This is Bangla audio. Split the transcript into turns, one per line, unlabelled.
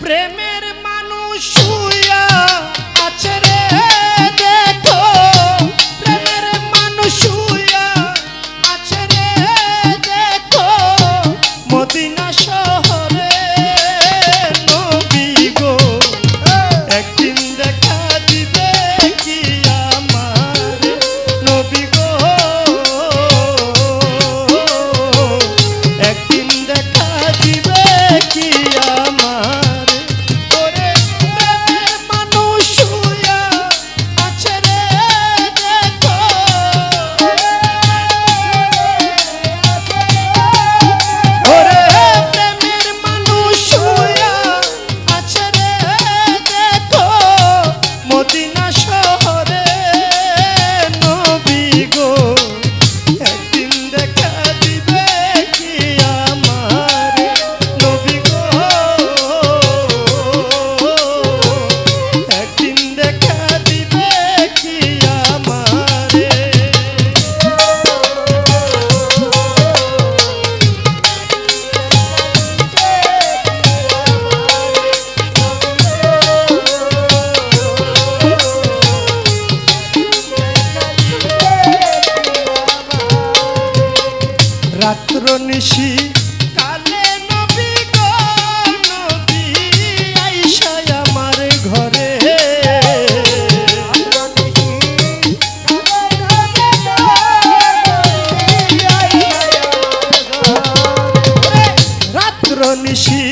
প্রেমের মানুষ শুয়া আছে রে দেখো, প্রেমের মানুষ শুয়া আছে রে দেখো, মদিনা শহরে নবী গো একদিন দেখা দিবে কি আমার নবী গো, একদিন দেখা দিবে কি আমার। ওরে প্রেমের মানুষ শুয়া আছে রে দেখো, ওরে প্রেমের মানুষ শুয়া আছে রে দেখো, মদিনা শহরে নবী গো একদিন দেখা দিবে কি আমার নবী গো, একদিন দেখা দিবে কি আমারে। রাত্র নিশি কালে নবী গো নবী আইসা আমার ঘরে, রাত্র নিশি